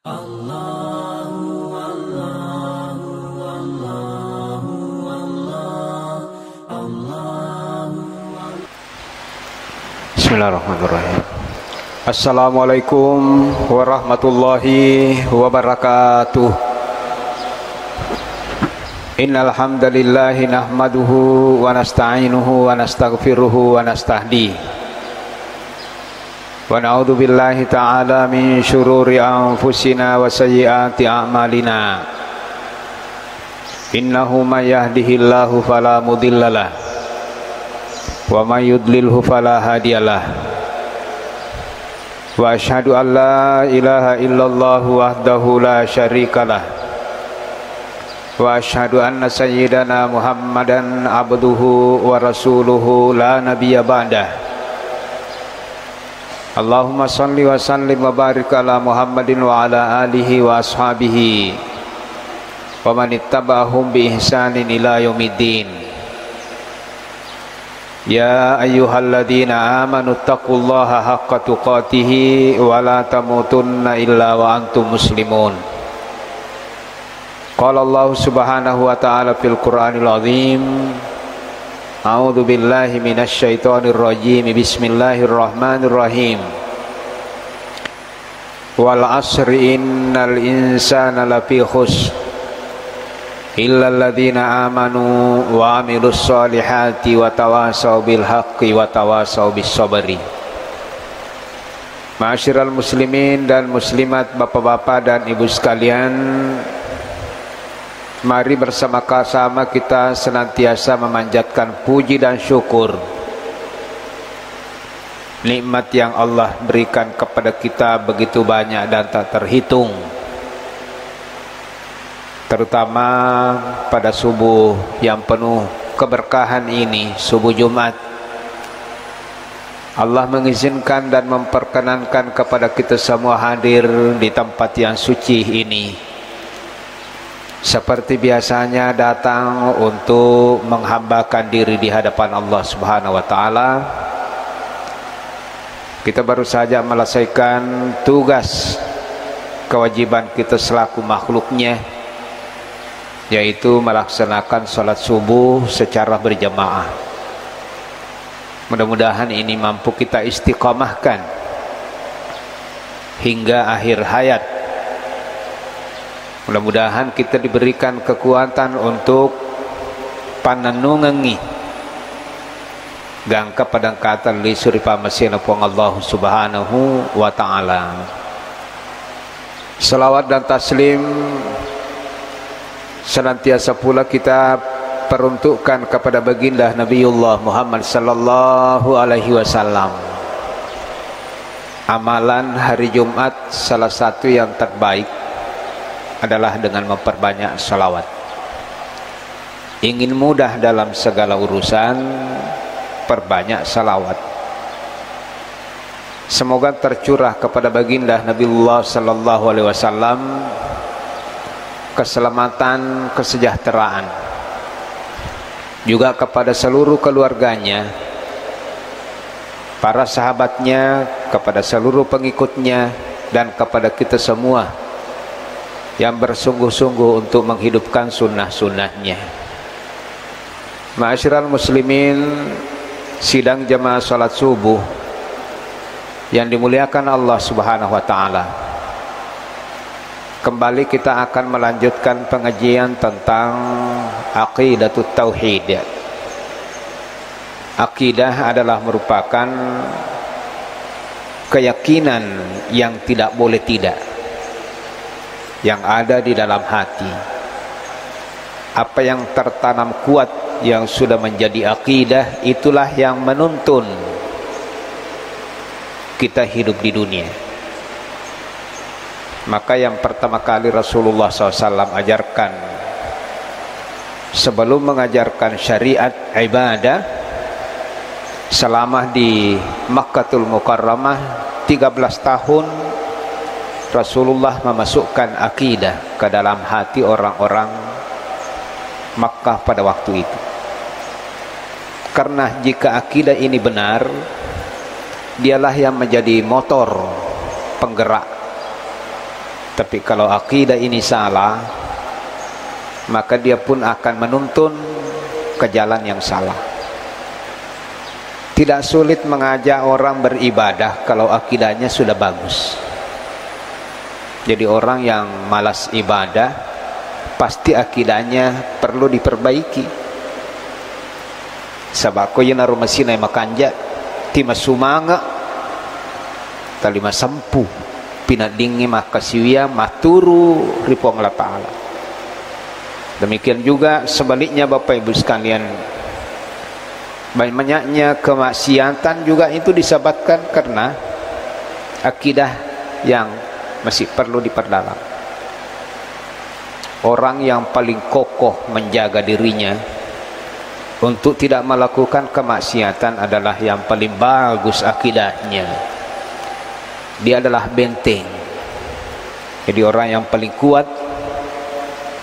Bismillahirrahmanirrahim. Assalamualaikum warahmatullahi wabarakatuh. Innal hamdalillahi nahmaduhu wa nasta'inuhu wa nastaghfiruhu wa nastahdihi. Wa na'udzu billahi ta'ala min syururi anfusina wa sayyiati a'malina. Innahu may yahdihillahu fala mudhillalah wa may yudlilhu fala hadiyalah. Wa asyhadu an la ilaha illallah wahdahu la syarikalah. Wa asyhadu anna sayyidana Muhammadan abduhu wa rasuluhu la nabiyya ba'dah. Allahumma salli wa sallim wa barik ala Muhammadin wa ala alihi wa ashabihi wa man ittaba'ahum bi ihsanin ila yaumiddin. Ya ayyuhalladzina amanu taqullaha haqqa tuqatih wa la tamutunna illa wa antum muslimun. Qala Allah subhanahu wa ta'ala fil Qur'anil azim. A'udzu billahi minasy syaithanir rajim. Bismillahirrahmanirrahim. Wal 'asri innal insana lafi khusr illa alladzina amanu wa 'amilus solihati wa tawasaw bil haqqi wa tawasaw bis sabri. Ma'asyiral muslimin dan muslimat, bapak-bapak dan ibu sekalian, mari bersama-sama kita senantiasa memanjatkan puji dan syukur nikmat yang Allah berikan kepada kita begitu banyak dan tak terhitung, terutama pada subuh yang penuh keberkahan ini, subuh Jumat. Allah mengizinkan dan memperkenankan kepada kita semua hadir di tempat yang suci ini. Seperti biasanya datang untuk menghambakan diri di hadapan Allah Subhanahu wa ta'ala. Kita baru saja menyelesaikan tugas kewajiban kita selaku makhluknya, yaitu melaksanakan sholat subuh secara berjamaah. Mudah-mudahan ini mampu kita istiqamahkan hingga akhir hayat. Mudah-mudahan kita diberikan kekuatan untuk panenungengi gangka padang kata li suri pamasina pong Allah subhanahu wa ta'ala. Salawat dan taslim senantiasa pula kita peruntukkan kepada baginda Nabiullah Muhammad sallallahu alaihi wasallam. Amalan hari Jumat salah satu yang terbaik adalah dengan memperbanyak salawat. Ingin mudah dalam segala urusan, perbanyak salawat. Semoga tercurah kepada baginda Nabiullah sallallahu alaihi wasallam keselamatan, kesejahteraan, juga kepada seluruh keluarganya, para sahabatnya, kepada seluruh pengikutnya, dan kepada kita semua yang bersungguh-sungguh untuk menghidupkan sunnah-sunnahnya. Ma'asyiral muslimin, sidang jamaah salat subuh yang dimuliakan Allah subhanahu wa ta'ala, kembali kita akan melanjutkan pengajian tentang aqidatut tauhid. Akidah adalah merupakan keyakinan yang tidak boleh tidak, yang ada di dalam hati. Apa yang tertanam kuat yang sudah menjadi akidah, itulah yang menuntun kita hidup di dunia. Maka yang pertama kali Rasulullah SAW ajarkan sebelum mengajarkan syariat ibadah selama di Makkatul Mukarramah 13 tahun, Rasulullah memasukkan akidah ke dalam hati orang-orang Makkah pada waktu itu. Karena jika akidah ini benar, dialah yang menjadi motor penggerak Tapi kalau akidah ini salah, maka dia pun akan menuntun ke jalan yang salah. Tidak sulit mengajak orang beribadah kalau akidahnya sudah bagus. Jadi orang yang malas ibadah, pasti akidahnya perlu diperbaiki. Sabako yana rumah sinai makanja tima sumanga talima sempu pinadingi makasiwia maturu ripong Allah Ta'ala. Demikian juga sebaliknya Bapak Ibu sekalian, banyaknya kemaksiatan juga itu disebabkan karena akidah yang masih perlu diperdalam. Orang yang paling kokoh menjaga dirinya untuk tidak melakukan kemaksiatan adalah yang paling bagus akidahnya. Dia adalah benteng. Jadi orang yang paling kuat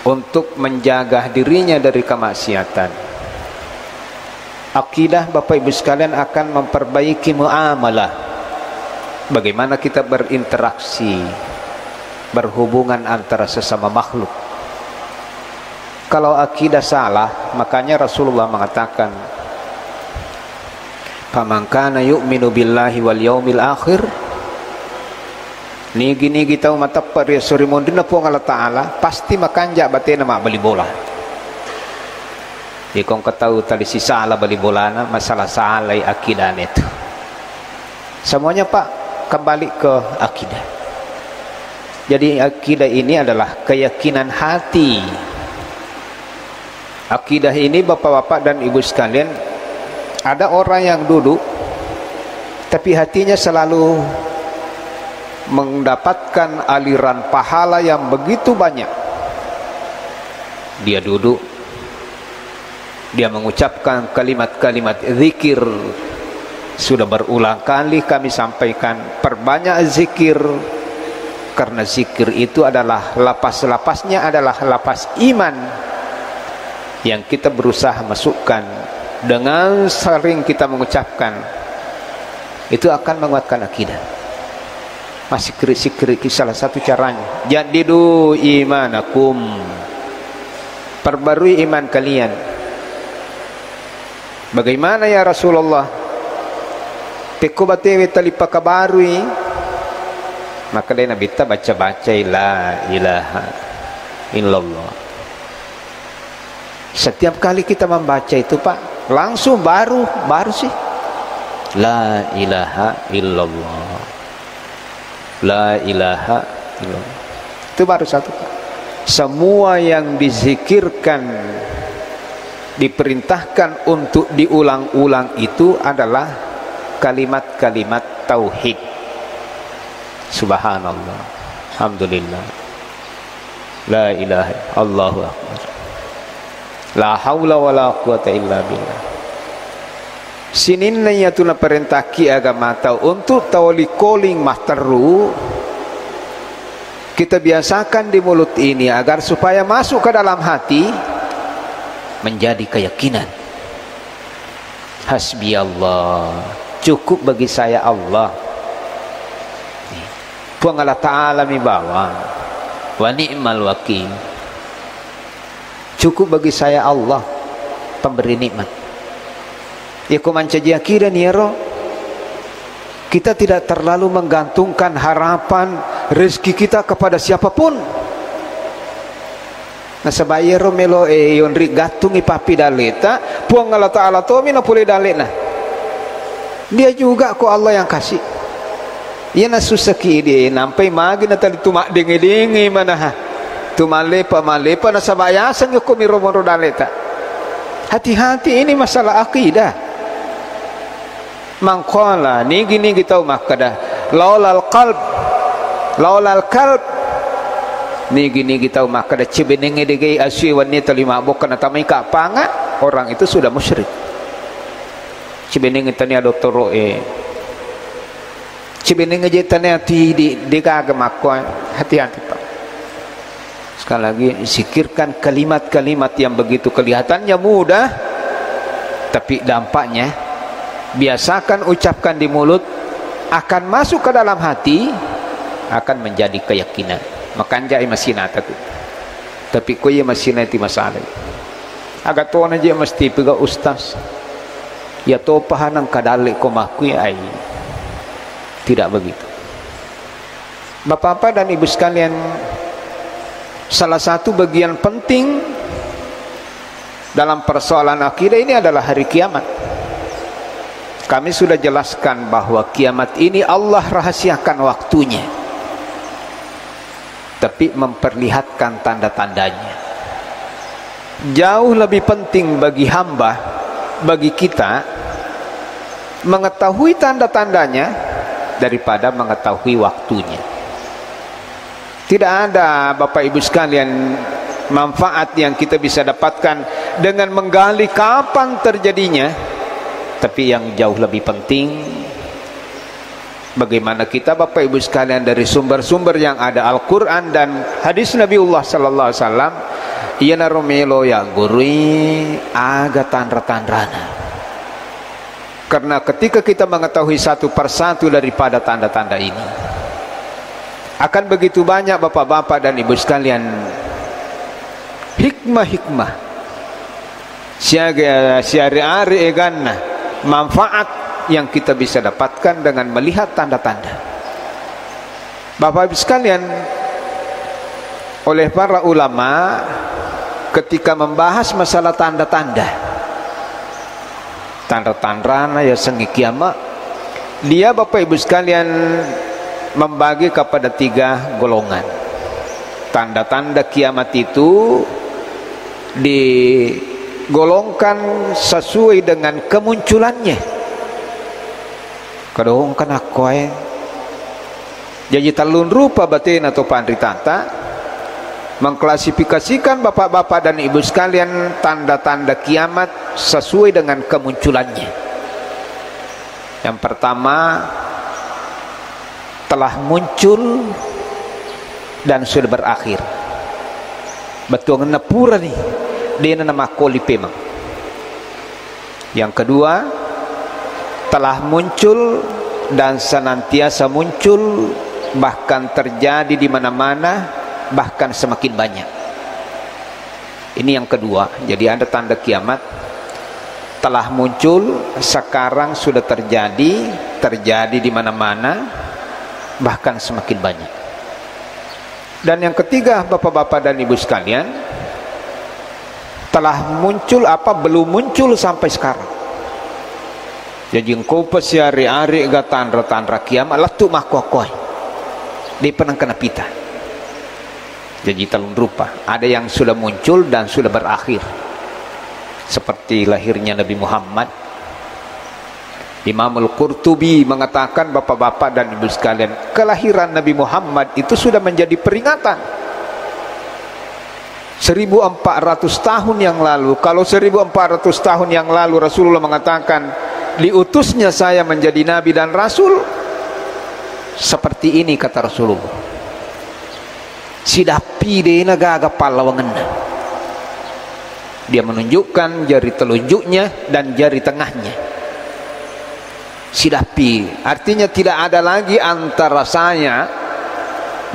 untuk menjaga dirinya dari kemaksiatan. Akidah Bapak Ibu sekalian akan memperbaiki muamalah. Bagaimana kita berinteraksi, berhubungan antara sesama makhluk. Kalau akidah salah, makanya Rasulullah mengatakan, "Faman kana yu'minu billahi wal yaumil akhir." Nigi kita umat apa ya suri mondina po Allah Ta'ala, pasti makanja batena mak bali bola. Di kong ketahu tadi si salah bali bolana, masalah salah akidah itu. Semuanya Pak kembali ke akidah. Jadi akidah ini adalah keyakinan hati. Akidah ini bapak-bapak dan ibu sekalian, ada orang yang duduk tapi hatinya selalu mendapatkan aliran pahala yang begitu banyak. Dia duduk, dia mengucapkan kalimat-kalimat zikir. Sudah berulang kali kami sampaikan, perbanyak zikir, karena zikir itu adalah lapas-lapasnya adalah lapas iman yang kita berusaha masukkan. Dengan sering kita mengucapkan, itu akan menguatkan akidah. Masih krik-krik salah satu caranya, jadidu imanakum, perbarui iman kalian. Bagaimana ya Rasulullah? Teko batewe talipa kabarui. Maka dia Nabi ta baca-baca la ilaha illallah. Setiap kali kita membaca itu Pak, langsung baru sih la ilaha illallah, la ilaha illallah. Itu baru satu Pak. Semua yang dizikirkan, diperintahkan untuk diulang-ulang itu adalah kalimat-kalimat tauhid. Subhanallah, alhamdulillah, la ilaha Allahu akbar, la haula wala quwata illa billah. Sinin na tuna perintah ki agama tau untuk tawali calling masteru. Kita biasakan di mulut ini agar supaya masuk ke dalam hati menjadi keyakinan. Hasbi Allah, cukup bagi saya Allah. Puang Allah Ta'ala mi bawa, wa ni'mal wakil. Cukup bagi saya Allah, pemberi nikmat. Ya kumancaji akhiran ya roh. Kita tidak terlalu menggantungkan harapan rezeki kita kepada siapapun. Nah sebaya roh melo yonri gatungi papi daleta, puang Allah Ta'ala to mina pulih dalena. Dia juga kok Allah yang kasih. Ia na susaki dia nampai magi na tali tumak dengi mana ha. Tumalepa na sabayasan ko miromoro daleta. Hati-hati, ini masalah akidah. Mangqala ni gini kita makada laulal qalb ni gini kita makada cibenenge dege asyi wanita lima bokan tamai ka panga, orang itu sudah musyrik. Cibenenge tania dokter cibenenge jetane ati di kagama ko, hati-hati Pak. Sekali lagi, zikirkan kalimat-kalimat yang begitu kelihatannya mudah, tapi dampaknya biasakan ucapkan di mulut, akan masuk ke dalam hati, akan menjadi keyakinan. makanja masih nata tu tapi ko ye masih nanti masalah agak tuan aja mesti pega ustaz ya to pahanang kadalik ko makui ai tidak begitu. Bapak-bapak dan ibu sekalian, salah satu bagian penting dalam persoalan akidah ini adalah hari kiamat. Kami sudah jelaskan bahwa kiamat ini Allah rahasiakan waktunya, tapi memperlihatkan tanda-tandanya. Jauh lebih penting bagi hamba, bagi kita mengetahui tanda-tandanya daripada mengetahui waktunya. Tidak ada Bapak Ibu sekalian manfaat yang kita bisa dapatkan dengan menggali kapan terjadinya, tapi yang jauh lebih penting bagaimana kita Bapak Ibu sekalian dari sumber-sumber yang ada Al-Quran dan hadis Nabiullah sallallahu alaihi wasallam yana romelo ya gurui aga tandra-tandrana. Karena ketika kita mengetahui satu persatu daripada tanda-tanda ini, akan begitu banyak bapak-bapak dan ibu sekalian hikmah-hikmah syari-ari eganna manfaat yang kita bisa dapatkan dengan melihat tanda-tanda. Bapak ibu sekalian, oleh para ulama ketika membahas masalah tanda-tanda ya sengi kiamat, dia Bapak Ibu sekalian membagi kepada 3 golongan. Tanda-tanda kiamat itu digolongkan sesuai dengan kemunculannya. Kadang kan aku jadi talun rupa batin atau pandri tata mengklasifikasikan bapak-bapak dan ibu sekalian tanda-tanda kiamat sesuai dengan kemunculannya. Yang pertama, telah muncul dan sudah berakhir. Betul ngepura nih, dia nama kolipe mang. Yang kedua, telah muncul dan senantiasa muncul, bahkan terjadi di mana-mana, bahkan semakin banyak. Ini yang kedua. Jadi ada tanda kiamat telah muncul, sekarang sudah terjadi di mana-mana, bahkan semakin banyak. Dan yang ketiga bapak-bapak dan ibu sekalian, telah muncul apa belum muncul sampai sekarang. Jadi engkau pesiari-ari ga tandra-tandra kiamat letuk makokoi di penangkana pita. Jadi talun rupa, ada yang sudah muncul dan sudah berakhir, seperti lahirnya Nabi Muhammad. Imam Al-Qurtubi mengatakan bapak-bapak dan ibu sekalian, kelahiran Nabi Muhammad itu sudah menjadi peringatan 1400 tahun yang lalu. Kalau 1400 tahun yang lalu Rasulullah mengatakan diutusnya saya menjadi nabi dan rasul, seperti ini kata Rasulullah, sidapi de nagaga palawangan. Dia menunjukkan jari telunjuknya dan jari tengahnya. Sidapi artinya tidak ada lagi antara saya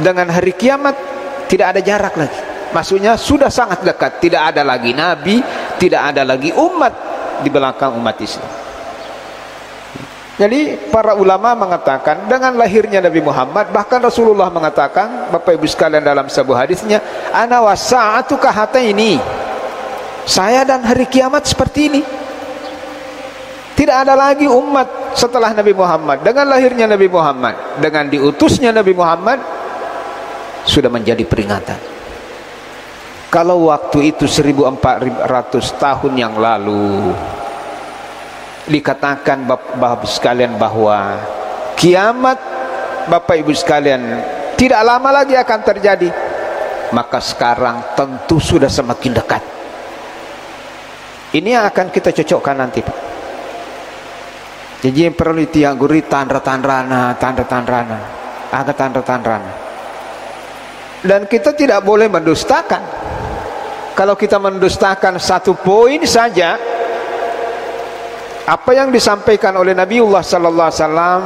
dengan hari kiamat, tidak ada jarak lagi. Maksudnya sudah sangat dekat, tidak ada lagi nabi, tidak ada lagi umat di belakang umat Islam. Jadi para ulama mengatakan dengan lahirnya Nabi Muhammad, bahkan Rasulullah mengatakan Bapak Ibu sekalian dalam sebuah hadisnya, ana wasa'atu kahataini, saya dan hari kiamat seperti ini. Tidak ada lagi umat setelah Nabi Muhammad. Dengan lahirnya Nabi Muhammad, dengan diutusnya Nabi Muhammad, sudah menjadi peringatan. Kalau waktu itu 1400 tahun yang lalu dikatakan Bapak Ibu sekalian bahwa kiamat Bapak Ibu sekalian tidak lama lagi akan terjadi, maka sekarang tentu sudah semakin dekat. Ini yang akan kita cocokkan nanti, Pak. Jadi perlu diaguri tanda-tandrana, ada tanda-tandrana. Dan kita tidak boleh mendustakan. Kalau kita mendustakan satu poin saja, apa yang disampaikan oleh Nabiullah sallallahu alaihi wasallam,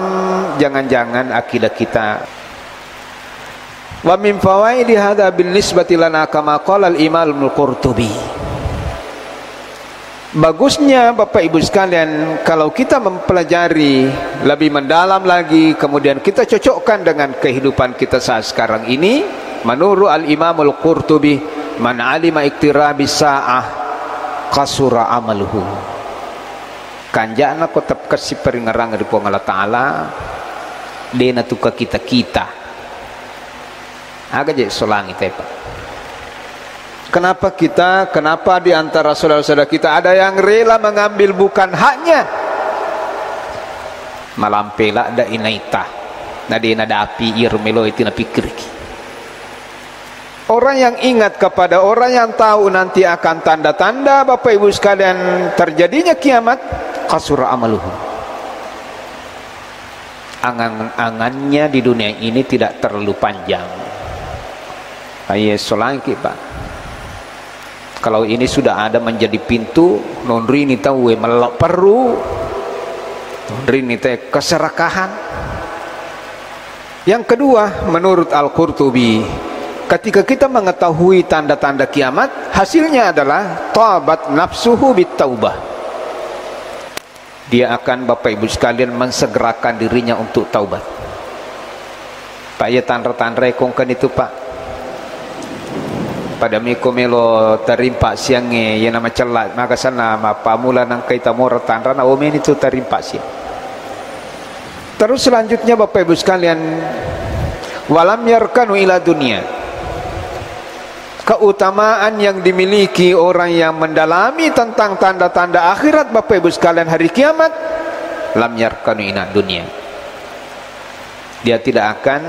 jangan-jangan akidah kita Wa min fawaidi hadza bin nisbati lana kama qala al-Imam al-Qurtubi. Bagusnya Bapak Ibu sekalian kalau kita mempelajari lebih mendalam lagi, kemudian kita cocokkan dengan kehidupan kita saat sekarang ini. Menurut al-Imam al-Qurtubi, man alima iktirabi sa'ah qasura amaluhu. Kanjana ko tap kasi peringarang di Allah Ta'ala dena tuka kita aga je solangi tepa. Kenapa di antara saudara-saudara kita ada yang rela mengambil bukan haknya? Malampela da inaita nadena da api irmelo itina pikirki. Orang yang ingat kepada orang yang tahu nanti akan tanda-tanda Bapak Ibu sekalian terjadinya kiamat, qasura amaluhu. Angan-angannya di dunia ini tidak terlalu panjang. Ayo solangi Pak. Kalau ini sudah ada menjadi pintu, nondri ini tahu melok perlu, nondri ini teh keserakahan. Yang kedua, menurut Al-Qurtubi, ketika kita mengetahui tanda-tanda kiamat, hasilnya adalah tabat nafsuhu bitaubah. Dia akan Bapak Ibu sekalian mensegerakan dirinya untuk taubat. Pak ya tanda-tanda rekongkan itu Pak. Pada miko melo tarimpa siangnya yang nama celat maka sana pamula nang kaita mora tandra na omen itu tarimpa siang. Terus selanjutnya Bapak Ibu sekalian, walam yarkanu ila dunia. Keutamaan yang dimiliki orang yang mendalami tentang tanda-tanda akhirat Bapak Ibu sekalian hari kiamat, lam yarkanu ila dunia. Dia tidak akan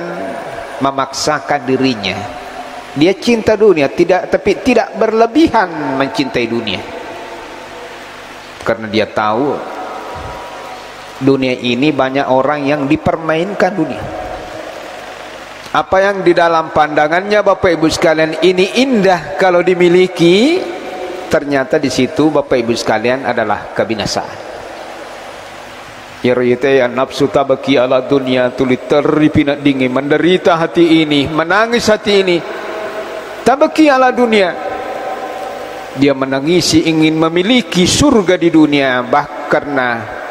memaksakan dirinya. Dia cinta dunia, tapi tidak berlebihan mencintai dunia. Karena dia tahu dunia ini banyak orang yang dipermainkan dunia. Apa yang di dalam pandangannya Bapak Ibu sekalian ini indah kalau dimiliki, ternyata di situ Bapak Ibu sekalian adalah kebinasaan. Yarite nafsu tabaki ala dunia tulit teripina dingin, menderita hati ini, menangis hati ini. Tabaki ala dunia, dia menangisi ingin memiliki surga di dunia, bahkan karena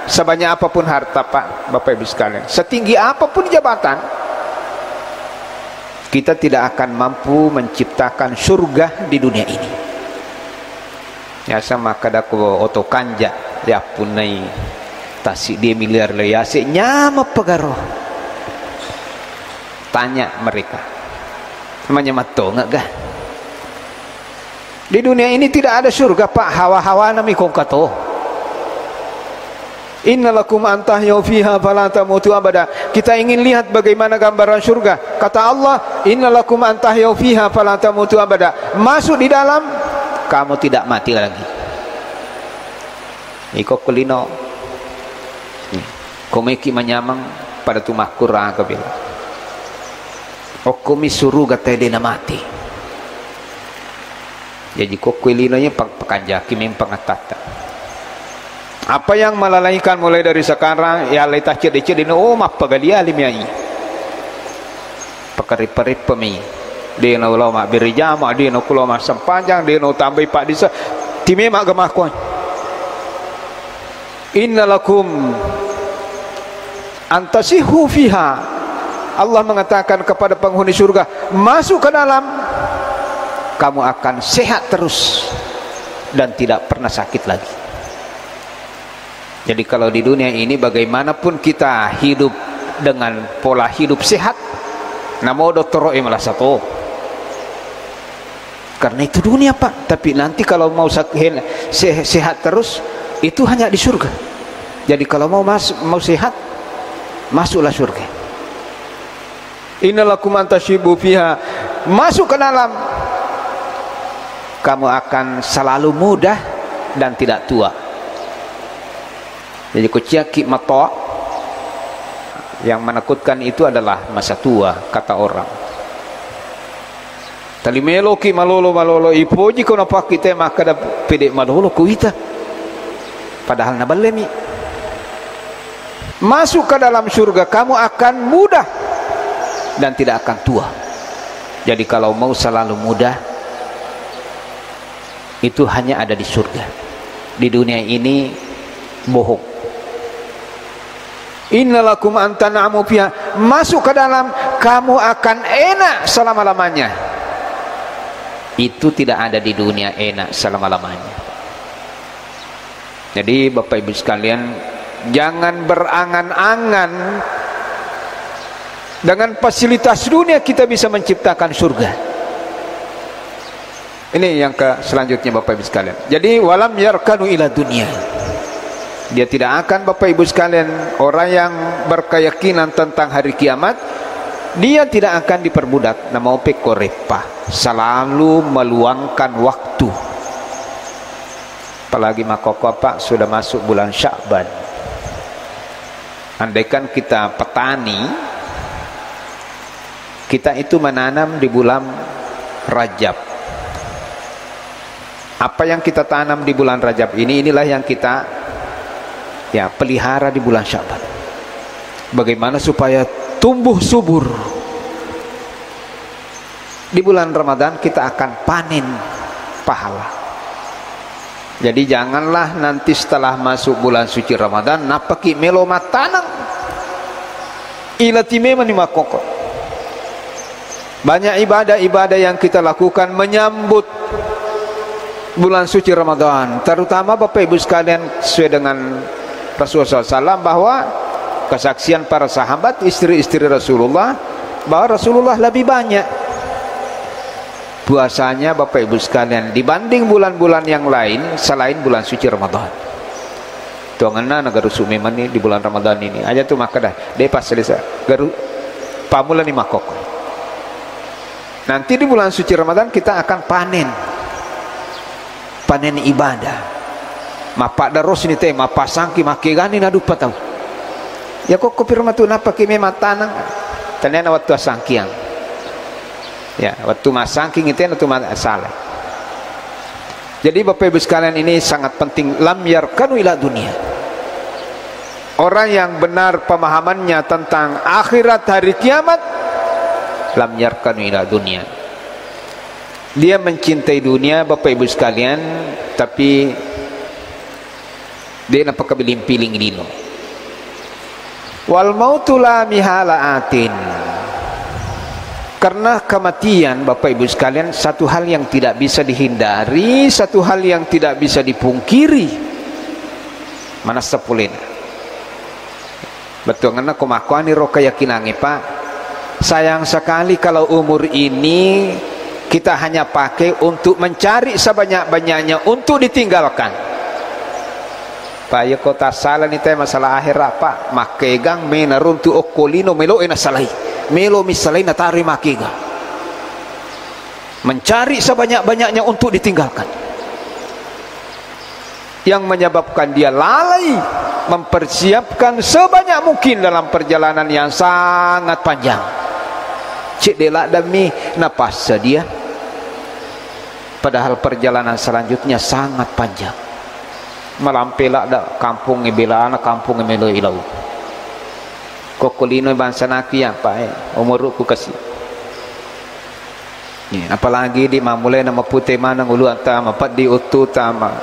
sebanyak apapun harta Pak Bapak Ibu sekalian, setinggi apapun jabatan, kita tidak akan mampu menciptakan surga di dunia ini. Ya sama kadako oto kanja ya punai tasik dia miliar leyase nyama pegaro. Tanya mereka, namanya mato enggak gah? Di dunia ini tidak ada surga Pak, hawa-hawa nami kongkato. Innalakum antahyaw fiha fala tamutu abada. Kita ingin lihat bagaimana gambaran surga. Kata Allah, innalakum antahyaw fiha fala tamutu abada. Masuk di dalam, kamu tidak mati lagi. Iko kulino. Komeki menyamang pada tumah kurang kabila. Okumi suruga tedena mati. Jadi kokuilinonya pekanjaki memang pengatata. Apa yang melalaikan mulai dari sekarang ya letah cedek-cedek oh map pagalia limiai. Pekarip-perip pemi. Dia no ulama berijama, dia no ulama sempanjang, dia no tambah pak disa. Time mak gemah kon. Innalakum antasihu fiha. Allah mengatakan kepada penghuni surga, masuk ke dalam, kamu akan sehat terus dan tidak pernah sakit lagi. Jadi kalau di dunia ini bagaimanapun kita hidup dengan pola hidup sehat, namo dokter malah satu. Karena itu dunia Pak. Tapi nanti kalau mau sehat terus, itu hanya di surga. Jadi kalau mau sehat, masuklah surga. Innalakum antashibu fiha, masuk ke dalam, kamu akan selalu muda dan tidak tua. Jadi kuciaki mato, yang menakutkan itu adalah masa tua, kata orang. Tali melo ki malolo ipoji kono pakite maka da pede malolo kuita. Padahal nabalemi. Masuk ke dalam surga, kamu akan muda dan tidak akan tua. Jadi kalau mau selalu mudah, itu hanya ada di surga. Di dunia ini bohong. Innalakum antanamu fiha, masuk ke dalam, kamu akan enak selama-lamanya. Itu tidak ada di dunia enak selama-lamanya. Jadi Bapak Ibu sekalian, jangan berangan-angan dengan fasilitas dunia kita bisa menciptakan surga. Ini yang selanjutnya Bapak Ibu sekalian. Jadi walam yarkanu ila dunia. Dia tidak akan, Bapak Ibu sekalian, orang yang berkeyakinan tentang hari kiamat, dia tidak akan diperbudak. Nama pekorepah, selalu meluangkan waktu. Apalagi makoko Pak, sudah masuk bulan Sya'ban. Andaikan kita petani, kita itu menanam di bulan Rajab. Apa yang kita tanam di bulan Rajab ini, inilah yang kita pelihara di bulan Sya'ban. Bagaimana supaya tumbuh subur. Di bulan Ramadan kita akan panen pahala. Jadi janganlah nanti setelah masuk bulan suci Ramadan napaki melo matanang ilatime manimakoko. Banyak ibadah-ibadah yang kita lakukan menyambut bulan suci Ramadan, terutama Bapak Ibu sekalian, sesuai dengan Rasulullah SAW, bahwa kesaksian para sahabat, istri-istri Rasulullah, bahwa Rasulullah lebih banyak puasanya Bapak Ibu sekalian dibanding bulan-bulan yang lain selain bulan suci Ramadan. Tuangana negara sumeman ini di bulan Ramadan ini aja tuh maka dah depas selesai garu pamulan ni makok. Nanti di bulan suci Ramadan kita akan panen ibadah. Mapak daros ini teh mapasangki makegani nadu patau. Ya kok kopirma tu napa kimi matanang tanena waktu asangkiang. Ya, waktu masangking itu waktu salah. Jadi Bapak Ibu sekalian, ini sangat penting. Lam yarkanu ila dunia. Orang yang benar pemahamannya tentang akhirat hari kiamat, lam yarkanu ila dunia. Dia mencintai dunia Bapak Ibu sekalian, tapi dia nampak kebiling-piling dino. Wal mautu la mihala atin. Karena kematian Bapak Ibu sekalian satu hal yang tidak bisa dihindari, satu hal yang tidak bisa dipungkiri. Mana sepulena. Betul karena kumakuani roh keyakinannya Pak. Sayang sekali kalau umur ini kita hanya pakai untuk mencari sebanyak-banyaknya untuk ditinggalkan. Pak ya kota salah nih teh masalah akhirat Pak. Makegang menaruntu okolino melo ena salai. Melo misalnya natari makiga, mencari sebanyak-banyaknya untuk ditinggalkan, yang menyebabkan dia lalai mempersiapkan sebanyak mungkin dalam perjalanan yang sangat panjang. Cik delak demi napas dia, padahal perjalanan selanjutnya sangat panjang. Malampelak dak kampung ibila anak kampung melo ilau. Kokolino bangsa naki ya Pak, umurku kasih. Apalagi di mamulai nama putih mana ngulu antama pat di utu tama.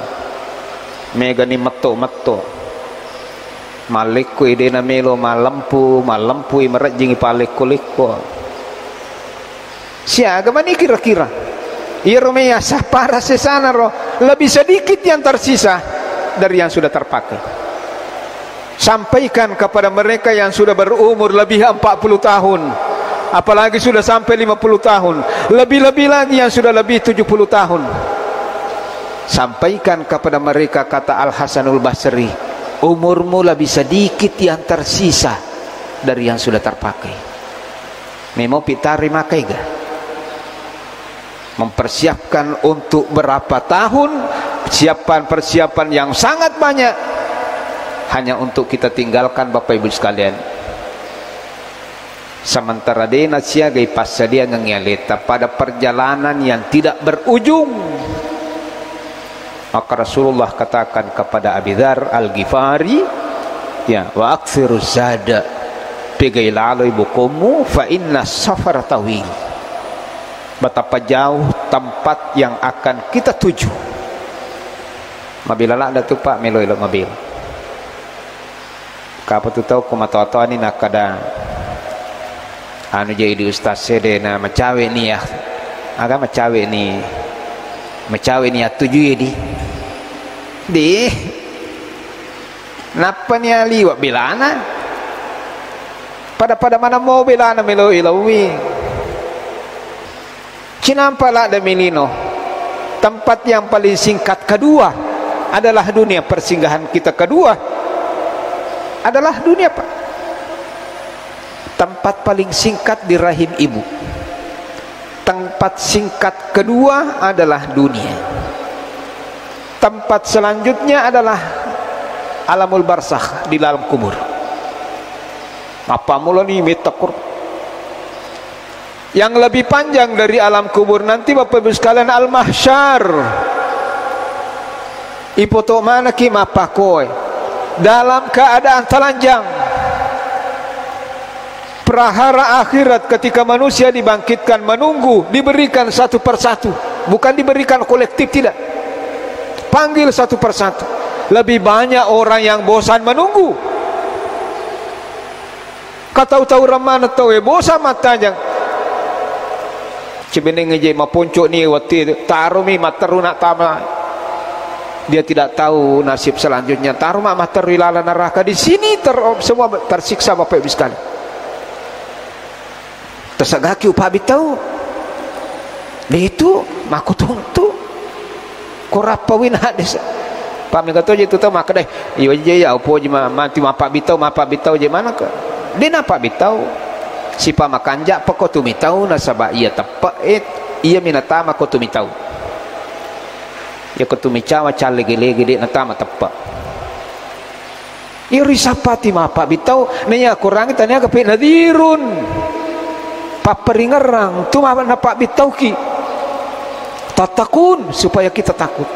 Mega ni meto Malikku ide na melo malampu imerajingi palikuliko. Siaga mani kira-kira. Iromea para sesana roh lebih sedikit yang tersisa dari yang sudah terpakai. Sampaikan kepada mereka yang sudah berumur lebih 40 tahun, apalagi sudah sampai 50 tahun, lebih-lebih lagi yang sudah lebih 70 tahun. Sampaikan kepada mereka, kata Al Hasanul Basri, umurmu lebih sedikit yang tersisa dari yang sudah terpakai. Memo pitari makaiga, mempersiapkan untuk berapa tahun, persiapan yang sangat banyak hanya untuk kita tinggalkan Bapak Ibu sekalian. Sementara dia nasiagai pasadia ngengeleta pada perjalanan yang tidak berujung. Maka Rasulullah katakan kepada Abi Dzar Al-Ghifari, ya, wa aktsiru zada pegai laloi bukumu fa inna safar tawil. betapa jauh tempat yang akan kita tuju. Mabila lah ada tu pak melo ilok mabil. Kapa tu tahu kumatoto ni nak kada anu jadi ustaz sede na macawe ni ya. Aga macawe ni ya tuju ya di napa ni ali wak bilana pada mana mau bilana melo ilawi cinampa lah ada milino. Tempat yang paling singkat kedua adalah dunia. Persinggahan kita kedua adalah dunia pak. Tempat paling singkat di rahim ibu. Tempat singkat kedua adalah dunia. Tempat selanjutnya adalah alamul barzakh, di dalam kubur. Apa mula ni metakur yang lebih panjang dari alam kubur nanti Bapak Ibu sekalian, al-mahsyar. Ipoto mana ki mapakoy dalam keadaan telanjang. Prahara akhirat ketika manusia dibangkitkan, menunggu, diberikan satu persatu, bukan diberikan kolektif, tidak, panggil satu persatu. Lebih banyak orang yang bosan menunggu. Kata-tahu ramana tahu bosan matanya. Cibene ngeje mapuncuk ni waktu tarumi materuna tama. Dia tidak tahu nasib selanjutnya. Taruma materilala neraka di sini semua tersiksa Bapak Ibu sekalian. Tersagaki upabi tahu. Itu makutuntu. Korapawin hadis. Pami kata je tu tahu maka deh. Iyo je ya upo je mati mapak bitau je mana ke? Dia nampak bitau. Si pamakanja pakotu mitau nasaba ia tepat ia minatama kotu mitau. Ya kotu micawa calege-lege dia natama tepat. Ia risapati mapak bitau nanya kurang tanya ke nadirun. Paperingerang tu mah napak bitau ki. Tatakun supaya kita takut.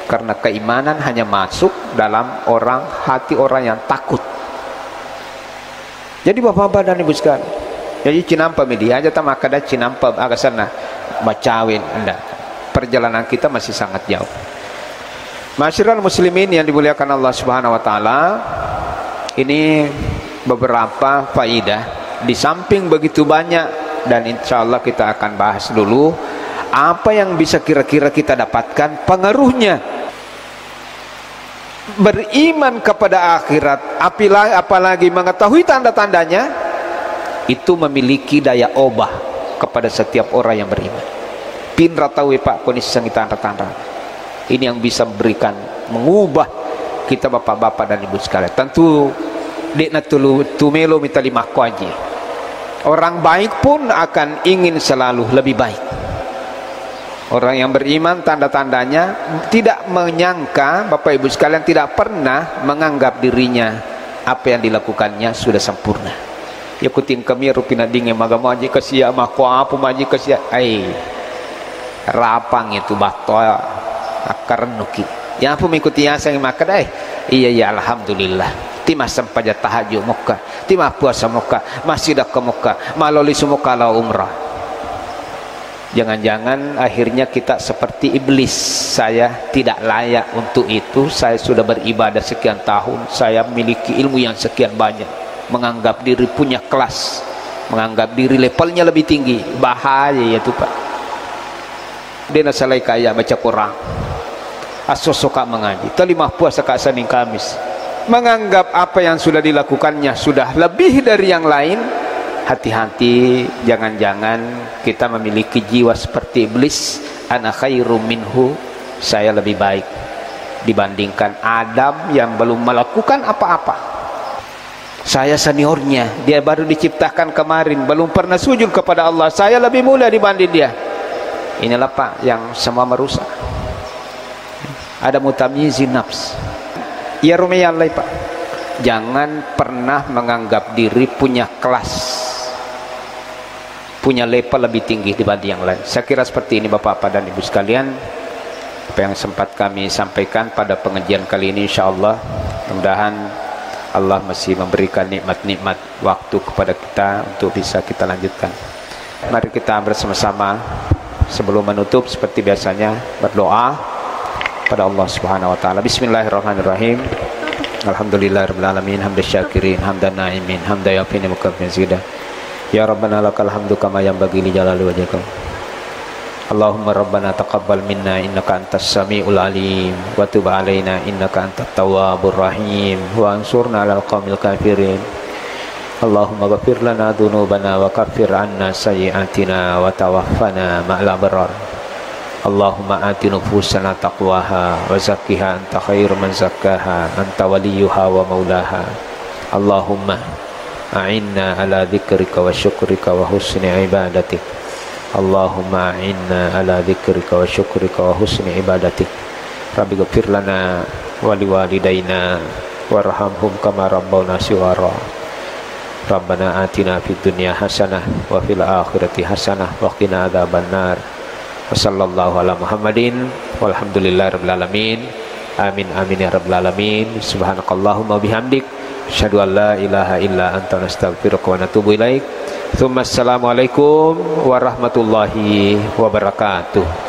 Karena keimanan hanya masuk dalam hati orang yang takut. Jadi bapak-bapak dan ibu sekalian, jadi cinampa media aja tak makada cinampa agak sana macawin anda. Perjalanan kita masih sangat jauh. Masyiral muslimin yang dimuliakan Allah Subhanahu wa taala, ini beberapa faidah. Di samping begitu banyak, dan insya Allah kita akan bahas dulu apa yang bisa kira-kira kita dapatkan pengaruhnya beriman kepada akhirat, apalagi mengetahui tanda-tandanya, itu memiliki daya obah kepada setiap orang yang beriman. Pin ratawi pak kondisi sang tanda-tanda ini yang bisa memberikan, mengubah kita bapak-bapak dan ibu sekalian. Tentu dekna tumelo minta lima aja. Orang baik pun akan ingin selalu lebih baik. Orang yang beriman tanda-tandanya tidak menyangka, Bapak Ibu sekalian, tidak pernah menganggap dirinya apa yang dilakukannya sudah sempurna. Ya kuting kami rupina dingin magamo aja kesia mako apa maji kesia rapang itu bato akar nuki. Ya apa mengikuti asa yang maka iya alhamdulillah. Timah sampaja tahajud muka, timah puasa muka, masih dak ke muka, maloli sumuka la umrah. Jangan-jangan akhirnya kita seperti iblis. Saya tidak layak untuk itu. Saya sudah beribadah sekian tahun, saya memiliki ilmu yang sekian banyak, menganggap diri punya kelas, menganggap diri levelnya lebih tinggi. Bahaya ya itu pak. Dia nasalai kaya baca Quran, asosoka mengaji, telimah puasa kak Senin Kamis, menganggap apa yang sudah dilakukannya sudah lebih dari yang lain. Hati-hati, jangan-jangan kita memiliki jiwa seperti iblis. Ana khairum minhu, saya lebih baik dibandingkan Adam yang belum melakukan apa-apa. Saya seniornya, dia baru diciptakan kemarin, belum pernah sujud kepada Allah, saya lebih mulia dibanding dia. Inilah pak yang semua merusak. Ada mutamyizin nafs. Ya rumiyallai pak, jangan pernah menganggap diri punya kelas, punya level lebih tinggi dibanding yang lain. Saya kira seperti ini bapak-bapak dan ibu sekalian, apa yang sempat kami sampaikan pada pengajian kali ini. InsyaAllah mudah-mudahan Allah masih memberikan nikmat-nikmat waktu kepada kita untuk bisa kita lanjutkan. Mari kita bersama-sama sebelum menutup seperti biasanya berdoa pada Allah Subhanahu wa taala. Bismillahirrahmanirrahim. Alhamdulillahirabbil alamin, hamdan syakirin, hamdan na'imin, hamdan yafini mukaffin zida. Ya Rabbana lakal hamdu kama yanbaghi li jalali wajhika. Allahumma Rabbana taqabbal minna innaka antas samiul alim wa tub alaina innaka antat tawwabur rahim wa ansurna 'alal qaumil kafirin. Allahumma ghfir lana dhunubana wa kaffir 'anna sayyi'atina wa tawaffana ma'al abrar. Allahumma ati nufusana taqwaha wa zakkiha anta khairu man zakkaha anta waliyuha wa maulaha. Allahumma a'inna ala dzikrika wa syukrika wa husni ibadatik. Allahumma a'inna ala dzikrika wa syukrika wa husni ibadatik. Rabbi ghfir lana wa liwalidayna warhamhum kama rabbawna shighara. Rabbana atina fid dunya hasanah wa fil akhirati hasanah wa qina adzabannar. Wa sallallahu ala Muhammadin walhamdulillahirabbil alamin. Amin amin ya rabbal alamin. Subhanakallahumma bihamdik asyhadu an la ilaha illa anta nastaghfiruka wa natubu ilaik. Tsumma assalamualaikum warahmatullahi wabarakatuh.